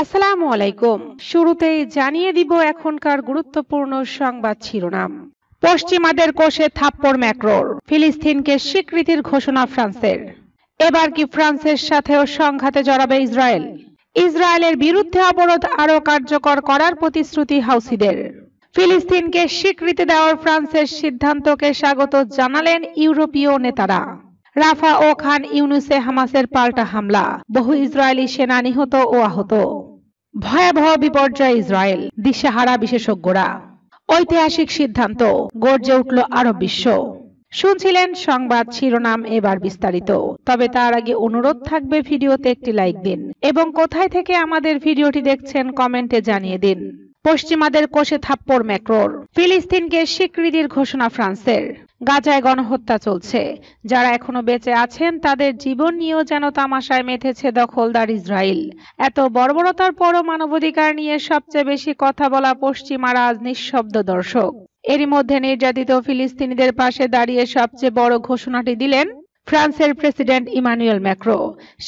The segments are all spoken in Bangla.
আসসালামু আলাইকুম। শুরুতেই জানিয়ে দিব এখনকার গুরুত্বপূর্ণ সংবাদ শিরোনাম। পশ্চিমাদের কোষে থাপ্পড় ম্যাক্রোর, ফিলিস্তিনকে স্বীকৃতির ঘোষণা ফ্রান্সের। এবার কি ফ্রান্সের সাথেও সংঘাতে জড়াবে ইসরায়েল? ইসরায়েলের বিরুদ্ধে অবরোধ আরও কার্যকর করার প্রতিশ্রুতি হাউসিদের। ফিলিস্তিনকে স্বীকৃতি দেওয়ার ফ্রান্সের সিদ্ধান্তকে স্বাগত জানালেন ইউরোপীয় নেতারা। রাফা ও খান ইউনুসে হামাসের পাল্টা হামলা, বহু ইসরায়েলি সেনা নিহত ও আহত। ভয়াবহ বিপর্যয় ইসরায়েল, দিশেহারা বিশেষজ্ঞরা। ঐতিহাসিক সিদ্ধান্ত, গর্জে উঠল আরব বিশ্ব। শুনছিলেন সংবাদ শিরোনাম, এবার বিস্তারিত। তবে তার আগে অনুরোধ থাকবে ভিডিওতে একটি লাইক দিন এবং কোথায় থেকে আমাদের ভিডিওটি দেখছেন কমেন্টে জানিয়ে দিন। পশ্চিমাদের কোষে থাপ্পড় ম্যাক্রোর, ফিলিস্তিনকে স্বীকৃতির ঘোষণা ফ্রান্সের। গাজায় গণহত্যা চলছে, যারা এখনো বেঁচে আছেন তাদের জীবন নিয়েও যেন তামাশায় মেতেছে দখলদার ইসরায়েল। এত বর্বরতার পরও মানবাধিকার নিয়ে সবচেয়ে বেশি কথা বলা পশ্চিমারা আজ নিঃশব্দ দর্শক। এরই মধ্যে নির্যাতিত ফিলিস্তিনিদের পাশে দাঁড়িয়ে সবচেয়ে বড় ঘোষণাটি দিলেন ফ্রান্সের প্রেসিডেন্ট ইমানুয়েল ম্যাক্রো।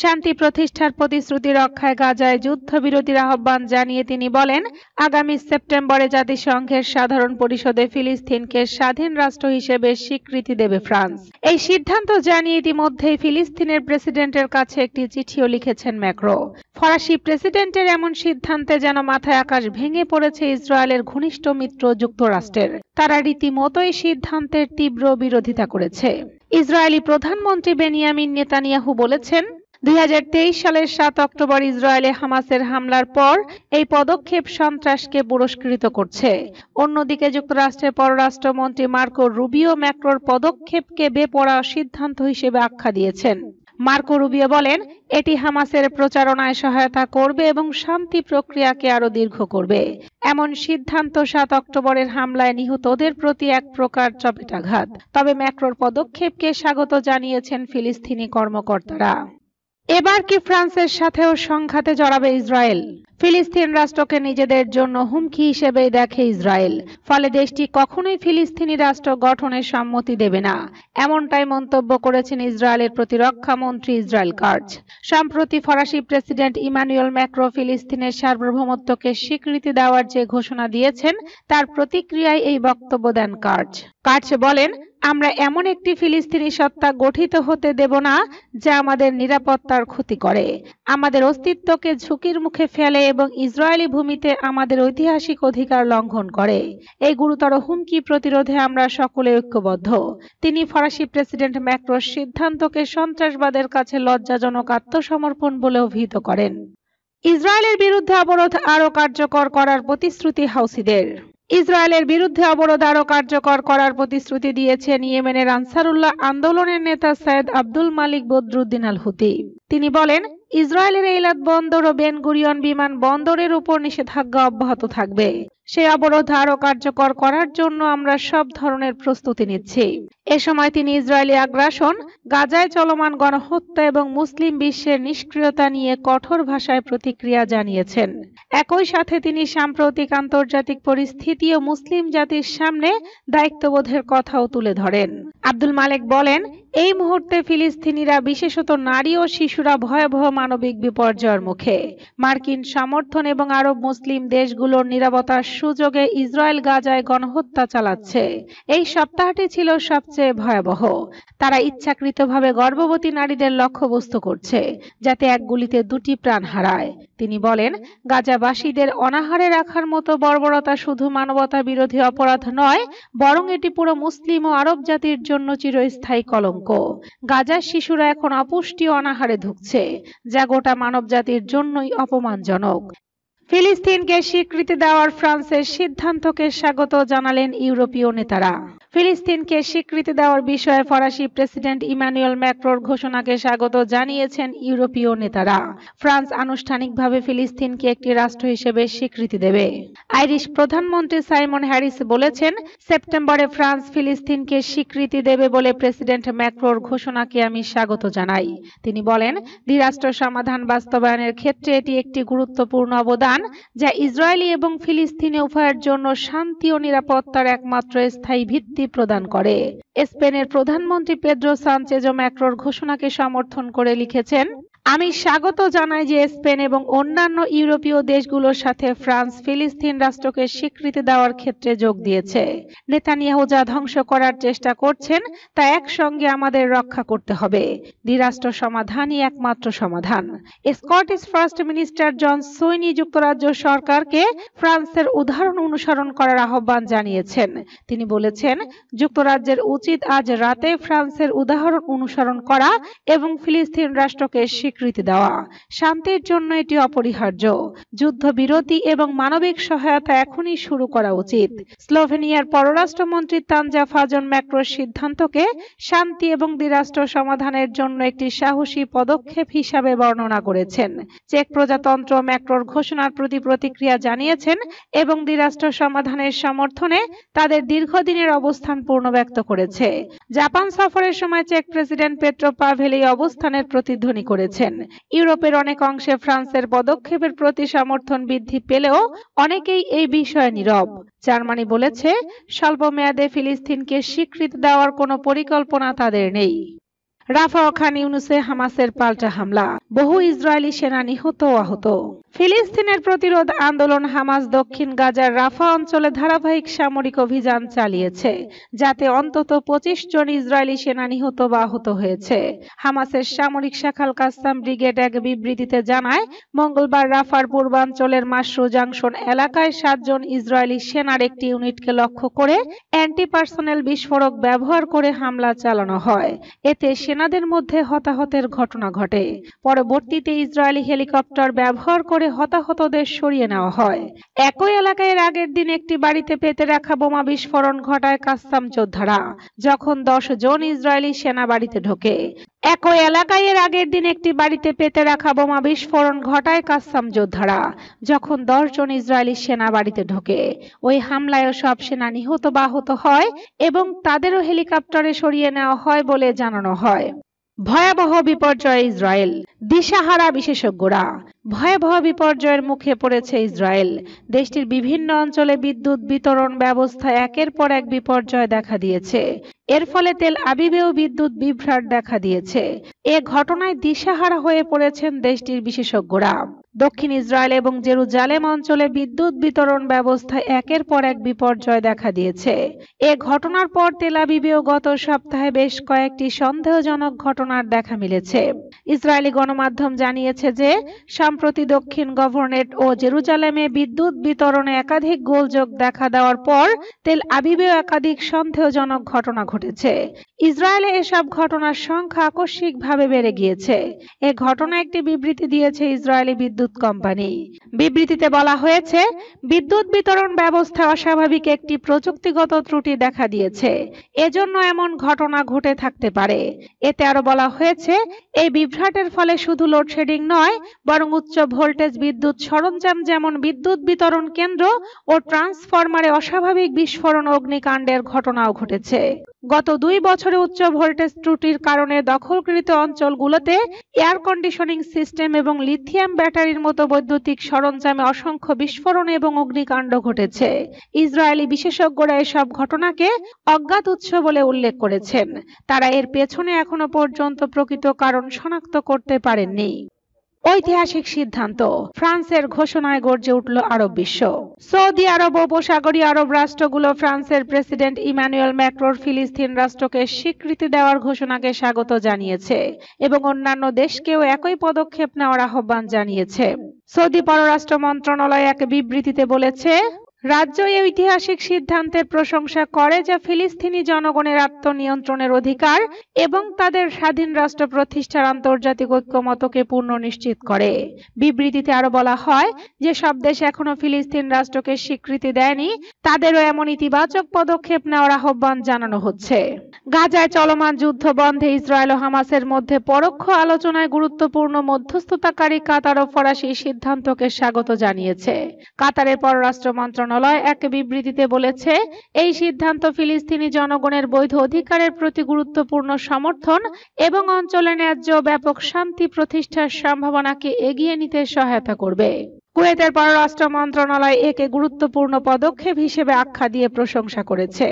শান্তি প্রতিষ্ঠার প্রতিশ্রুতি রক্ষায় গাজায় যুদ্ধবিরতির আহ্বান জানিয়ে তিনি বলেন, আগামী সেপ্টেম্বরে জাতিসংঘের সাধারণ পরিষদে ফিলিস্তিনকে স্বাধীন রাষ্ট্র হিসেবে স্বীকৃতি দেবে ফ্রান্স। এই সিদ্ধান্ত জানিয়ে ইতিমধ্যেই ফিলিস্তিনের প্রেসিডেন্টের কাছে একটি চিঠিও লিখেছেন ম্যাক্রো। ফরাসি প্রেসিডেন্টের এমন সিদ্ধান্তে যেন মাথায় আকাশ ভেঙে পড়েছে ইসরায়েলের ঘনিষ্ঠ মিত্র যুক্তরাষ্ট্রের। তারা রীতিমতোই সিদ্ধান্তের তীব্র বিরোধিতা করেছে। ইসরায়েলি প্রধানমন্ত্রী বেনিয়ামিন নেতানিয়াহু বলেছেন, 2023 সালের 7 অক্টোবর ইসরায়েলে হামাসের হামলার পর এই পদক্ষেপ সন্ত্রাসকে পুরস্কৃত করছে। অন্যদিকে যুক্তরাষ্ট্রের পররাষ্ট্রমন্ত্রী মার্কো রুবিও ম্যাক্রোর পদক্ষেপকে বেপরোয়া সিদ্ধান্ত হিসেবে আখ্যা দিয়েছেন। মার্কো রুবিও বলেন, এটি হামাসের প্রচারণায় সহায়তা করবে এবং শান্তি প্রক্রিয়াকে আরো দীর্ঘ করবে। এমন সিদ্ধান্ত 7 অক্টোবরের হামলায় নিহতদের প্রতি এক প্রকার চপেটাঘাত। তবে ম্যাক্রোর পদক্ষেপকে স্বাগত জানিয়েছেন ফিলিস্তিনি কর্মকর্তারা। এবার কি ফ্রান্সের সাথেও সংঘাতে জড়াবে ইসরায়েল? ফিলিস্তিন রাষ্ট্রকে নিজেদের জন্য হুমকি হিসেবেই দেখে ইসরায়েল, ফলে দেশটি কখনোই ফিলিস্তিনি রাষ্ট্র গঠনের সম্মতি দেবে না, এমনটাই মন্তব্য করেছেন ইসরায়েলের প্রতিরক্ষা মন্ত্রী ইসরায়েল কাটজ। সম্প্রতি ফরাসি প্রেসিডেন্ট ইমানুয়েল ম্যাক্রো ফিলিস্তিনের সার্বভৌমত্বকে স্বীকৃতি দেওয়ার যে ঘোষণা দিয়েছেন তার প্রতিক্রিয়ায় এই বক্তব্য দেন কাটজ। কাটজ বলেন, আমরা এমন একটি ফিলিস্তিনি সত্তা গঠিত হতে দেব না যা আমাদের নিরাপত্তার ক্ষতি করে, আমাদের অস্তিত্বকে ঝুঁকির মুখে ফেলে এবং ইসরায়েলি ভূমিতে আমাদের ঐতিহাসিক অধিকার লঙ্ঘন করে। এই গুরুতর হুমকি প্রতিরোধে আমরা সকলে ঐক্যবদ্ধ। তিনি ফরাসি প্রেসিডেন্ট ম্যাক্রোর সিদ্ধান্তকে সন্ত্রাসবাদের কাছে লজ্জাজনক আত্মসমর্পণ বলে অভিহিত করেন। ইসরায়েলের বিরুদ্ধে অবরোধ আরও কার্যকর করার প্রতিশ্রুতি হাউসিদের। ইসরায়েলের বিরুদ্ধে অবরোধ আরও কার্যকর করার প্রতিশ্রুতি দিয়েছেন ইয়েমেনের আনসারুল্লাহ আন্দোলনের নেতা সৈয়দ আব্দুল মালিক বদরুদ্দিন আল হুতি। তিনি বলেন, ইসরায়েলের এইলাত বন্দর ও বেন গুরিয়ন বিমান বন্দরের উপর নিষেধাজ্ঞা অব্যাহত থাকবে। সেই অবরোধ আরও কার্যকর করার জন্য আমরা সব ধরনের প্রস্তুতি নিচ্ছি। এ সময় তিনি ইসরায়েলি আগ্রাসন, গাজায় চলমান গণহত্যা এবং মুসলিম বিশ্বের নিষ্ক্রিয়তা নিয়ে কঠোর ভাষায় প্রতিক্রিয়া জানিয়েছেন। একই সাথে তিনি সাম্প্রতিক আন্তর্জাতিক পরিস্থিতি ও মুসলিম জাতির সামনে দায়িত্ববোধের কথাও তুলে ধরেন। আব্দুল মালেক বলেন, এই মুহূর্তে ফিলিস্তিনিরা, বিশেষত নারী ও শিশুরা ভয়াবহ মানবিক বিপর্যয়ের মুখে। মার্কিন সমর্থন এবং আরব মুসলিম দেশগুলোর নীরবতার সুযোগে ইসরায়েল গাজায় গণহত্যা চালাচ্ছে। এই সপ্তাহটি ছিল সবচেয়ে ভয়াবহ। তারা ইচ্ছাকৃতভাবে গর্ভবতী নারীদের লক্ষ্যবস্তু করছে, যাতে এক গুলিতে 2টি প্রাণ হারায়। তিনি বলেন, গাজাবাসীদের অনাহারে রাখার মতো বর্বরতা শুধু মানবতা বিরোধী অপরাধ নয়, বরং এটি পুরো মুসলিম ও আরব জাতির জন্য চিরস্থায়ী কলঙ্ক। গাজার শিশুরা এখন অপুষ্টি ও অনাহারে ধুঁকছে, যা গোটা মানব জাতির জন্যই অপমানজনক। ফিলিস্তিনকে স্বীকৃতি দেওয়ার ফ্রান্সের সিদ্ধান্তকে স্বাগত জানালেন ইউরোপীয় নেতারা। ফিলিস্তিনকে স্বীকৃতি দেওয়ার বিষয়ে ফরাসি প্রেসিডেন্ট ইমানুয়েল ম্যাক্রোর ঘোষণাকে স্বাগত জানিয়েছেন ইউরোপীয় নেতারা। ফ্রান্স আনুষ্ঠানিকভাবে ফিলিস্তিনকে একটি রাষ্ট্র হিসেবে স্বীকৃতি দেবে। আইরিশ প্রধানমন্ত্রী সাইমন হ্যারিস বলেছেন, সেপ্টেম্বরে ফ্রান্স ফিলিস্তিনকে স্বীকৃতি দেবে বলে প্রেসিডেন্ট ম্যাক্রোর ঘোষণাকে আমি স্বাগত জানাই। তিনি বলেন, দ্বিরাষ্ট্র সমাধান বাস্তবায়নের ক্ষেত্রে এটি একটি গুরুত্বপূর্ণ অবদান, যা ইসরায়েলি এবং ফিলিস্তিনি উভয়ের জন্য শান্তি ও নিরাপত্তার একমাত্র স্থায়ী ভিত্তি প্রদান করে। স্পেনের প্রধানমন্ত্রী পেদ্রো সানচেজও ম্যাক্রোর ঘোষণাকে সমর্থন করে লিখেছেন, আমি স্বাগত জানাই যে স্পেন এবং অন্যান্য ইউরোপীয় দেশগুলোর সাথে ফ্রান্স ফিলিস্তিন রাষ্ট্রকে স্বীকৃতি দেওয়ার ক্ষেত্রে যোগ দিয়েছে। নেতানিয়াহু যা ধ্বংস করার চেষ্টা করছেন তা একসঙ্গে আমাদের রক্ষা করতে হবে। দ্বিরাষ্ট্র সমাধানই একমাত্র সমাধান। স্কটিশ ফার্স্ট মিনিস্টার জন সুইনি যুক্তরাজ্য সরকারকে ফ্রান্সের উদাহরণ অনুসরণ করার আহ্বান জানিয়েছেন। তিনি বলেছেন, যুক্তরাজ্যের উচিত আজ রাতে ফ্রান্সের উদাহরণ অনুসরণ করা এবং ফিলিস্তিন রাষ্ট্রকে স্বীকৃতি দেওয়া। শান্তির জন্য এটি অপরিহার্য। যুদ্ধবিরতি এবং মানবিক সহায়তা এখনই শুরু করা উচিত। স্লোভেনিয়ার পররাষ্ট্রমন্ত্রী তানজা ফাজন ম্যাক্রোর সিদ্ধান্তকে শান্তি এবং দ্বিরাষ্ট্র সমাধানের জন্য একটি সাহসী পদক্ষেপ হিসাবে বর্ণনা করেছেন। চেক প্রজাতন্ত্র ম্যাক্রোর ঘোষণার প্রতি প্রতিক্রিয়া জানিয়েছেন এবং দ্বিরাষ্ট্র সমাধানের সমর্থনে তাদের দীর্ঘদিনের অবস্থান পুনর্ব্যক্ত করেছে। জাপান সফরের সময় চেক প্রেসিডেন্ট পেট্রো পাভেল এই অবস্থানের প্রতিধ্বনি করেছেন। ইউরোপের অনেক অংশে ফ্রান্সের পদক্ষেপের প্রতি সমর্থন বৃদ্ধি পেলেও অনেকেই এই বিষয়ে নীরব। জার্মানি বলেছে, স্বল্পমেয়াদে ফিলিস্তিনকে স্বীকৃতি দেওয়ার কোনো পরিকল্পনা তাদের নেই। রাফা ও খান ইউনুসে হামাসের পাল্টা হামলা, বহু ইসরায়েলি সেনা নিহত ও আহত। ফিলিস্তিনের প্রতিরোধ আন্দোলন হামাস দক্ষিণ গাজার রাফা অঞ্চলে ধারাবাহিক সামরিক অভিযান চালিয়েছে, যাতে অন্তত 25 জন ইসরায়েলি সেনা নিহত বা আহত হয়েছে। হামাসের সামরিক শাখাল কাসসাম ব্রিগেড এক বিবৃতিতে জানায়, মঙ্গলবার রাফার পূর্বাঞ্চলের মাশরু জাংশন এলাকায় 7 জন ইসরায়েলি সেনার একটি ইউনিটকে লক্ষ্য করে অ্যান্টি পার্সোনেল বিস্ফোরক ব্যবহার করে হামলা চালানো হয়। এতে সেনাদের মধ্যে হতাহতের ঘটনা ঘটে। পরবর্তীতে ইসরায়েলি হেলিকপ্টার ব্যবহার করে হতাহতদের সরিয়ে নেওয়া হয়। একই এলাকায় এর আগের দিন একটি বাড়িতে পেতে রাখা বোমা বিস্ফোরণ ঘটায় কাসসাম যোদ্ধারা, যখন 10 জন ইসরায়েলি সেনা বাড়িতে ঢোকে। একই এলাকায় এর আগের দিন একটি বাড়িতে পেতে রাখা বোমা বিস্ফোরণ ঘটায় কাসসাম যোদ্ধারা, যখন 10 জন ইসরায়েলি সেনা বাড়িতে ঢোকে। ওই হামলায় সব সেনা নিহত বা আহত হয় এবং তাদেরও হেলিকপ্টারে সরিয়ে নেওয়া হয় বলে জানানো হয়। ভয়াবহ বিপর্যয় ইসরায়েল, দিশাহারা বিশেষজ্ঞরা। ভয়াবহ বিপর্যয়ের মুখে পড়েছে ইসরায়েল। দেশটির বিভিন্ন অঞ্চলে বিদ্যুৎ বিতরণ ব্যবস্থায় একের পর এক বিপর্যয় দেখা দিয়েছে। এর ফলে তেল আবিবেও বিদ্যুৎ বিভ্রাট দেখা দিয়েছে। এ ঘটনায় দিশাহারা হয়ে পড়েছেন দেশটির বিশেষজ্ঞরা। দক্ষিণ ইসরায়েল এবং জেরুজালেম অঞ্চলে বিদ্যুৎ বিতরণ ব্যবস্থায় একের পর এক বিপর্যয় দেখা দিয়েছে। এ ঘটনার পর তেল আবিবেও গত সপ্তাহে বেশ কয়েকটি সন্দেহজনক ঘটনার দেখা মিলেছে। ইসরায়েলি গণমাধ্যম জানিয়েছে যে সম্প্রতি দক্ষিণ গভর্নরেট ও জেরুজালেমে বিদ্যুৎ বিতরণে একাধিক গোলযোগ দেখা দেওয়ার পর তেল আবিবেও একাধিক সন্দেহজনক ঘটনা ঘটেছে। ইসরায়েলে এসব ঘটনার সংখ্যা আকস্মিকভাবে বেড়ে গিয়েছে। এ ঘটনা একটি বিবৃতি দিয়েছে ইসরায়েলি বিদ্যুৎ কোম্পানি। বিবৃতিতে বলা হয়েছে, বিদ্যুৎ বিতরণ ব্যবস্থায় অস্বাভাবিক একটি প্রযুক্তিগত ত্রুটি দেখা দিয়েছে, এজন্য এমন ঘটনা ঘটে থাকতে পারে। এতে আরো বলা হয়েছে, এই বিভ্রাটের ফলে শুধু লোডশেডিং নয়, বরং উচ্চ ভোল্টেজ বিদ্যুৎ সরঞ্জাম যেমন বিদ্যুৎ বিতরণ কেন্দ্র ও ট্রান্সফরমারে অস্বাভাবিক বিস্ফোরণ অগ্নিকাণ্ডের ঘটনাও ঘটেছে। গত 2 বছরে উচ্চ ভোল্টেজ ত্রুটির কারণে দখলকৃত অঞ্চলগুলোতে এয়ার কন্ডিশনিং সিস্টেম এবং লিথিয়াম ব্যাটারির মতো বৈদ্যুতিক সরঞ্জামে অসংখ্য বিস্ফোরণ এবং অগ্নিকাণ্ড ঘটেছে। ইসরায়েলি বিশেষজ্ঞরা এসব ঘটনাকে অজ্ঞাত উৎস বলে উল্লেখ করেছেন। তারা এর পেছনে এখনো পর্যন্ত প্রকৃত কারণ শনাক্ত করতে পারেননি। ঐতিহাসিক সিদ্ধান্ত, ফ্রান্সের ঘোষণায় গর্জে উঠল আরব বিশ্ব। সৌদি আরব ও উপসাগরীয় আরব রাষ্ট্রগুলো ফ্রান্সের প্রেসিডেন্ট ইমানুয়েল ম্যাক্রোর ফিলিস্তিন রাষ্ট্রকে স্বীকৃতি দেওয়ার ঘোষণাকে স্বাগত জানিয়েছে এবং অন্যান্য দেশকেও একই পদক্ষেপ নেওয়ার আহ্বান জানিয়েছে। সৌদি পররাষ্ট্র মন্ত্রণালয় এক বিবৃতিতে বলেছে, রাজ্য এই ঐতিহাসিক সিদ্ধান্তের প্রশংসা করে যা ফিলিস্তিনি জনগণের আত্মনিয়ন্ত্রণের অধিকার এবং তাদের স্বাধীন রাষ্ট্র প্রতিষ্ঠার আন্তর্জাতিক ঐক্যমত্যকে পূর্ণ নিশ্চিত করে। বিবৃতিতে আরো বলা হয় যে সব দেশ এখনো ফিলিস্তিন রাষ্ট্রকে স্বীকৃতি দেয়নি, তাদেরও এমন ইতিবাচক পদক্ষেপ নেওয়ার আহ্বান জানানো হচ্ছে। গাজায় চলমান যুদ্ধ বন্ধে ইসরায়েল ও হামাসের মধ্যে পরোক্ষ আলোচনায় গুরুত্বপূর্ণ মধ্যস্থতাকারী কাতার ও ফরাসি সিদ্ধান্তকে স্বাগত জানিয়েছে। কাতারের পররাষ্ট্র মন্ত্রণালয় এক বিবৃতিতে বলেছে, এই সিদ্ধান্ত ফিলিস্তিনি জনগণের বৈধ অধিকারের প্রতি গুরুত্বপূর্ণ সমর্থন এবং অঞ্চলে ন্যায্য ও ব্যাপক শান্তি প্রতিষ্ঠার সম্ভাবনাকে এগিয়ে নিতে সহায়তা করবে। কুয়েতের পররাষ্ট্র মন্ত্রণালয় একে গুরুত্বপূর্ণ পদক্ষেপ হিসেবে আখ্যা দিয়ে প্রশংসা করেছে।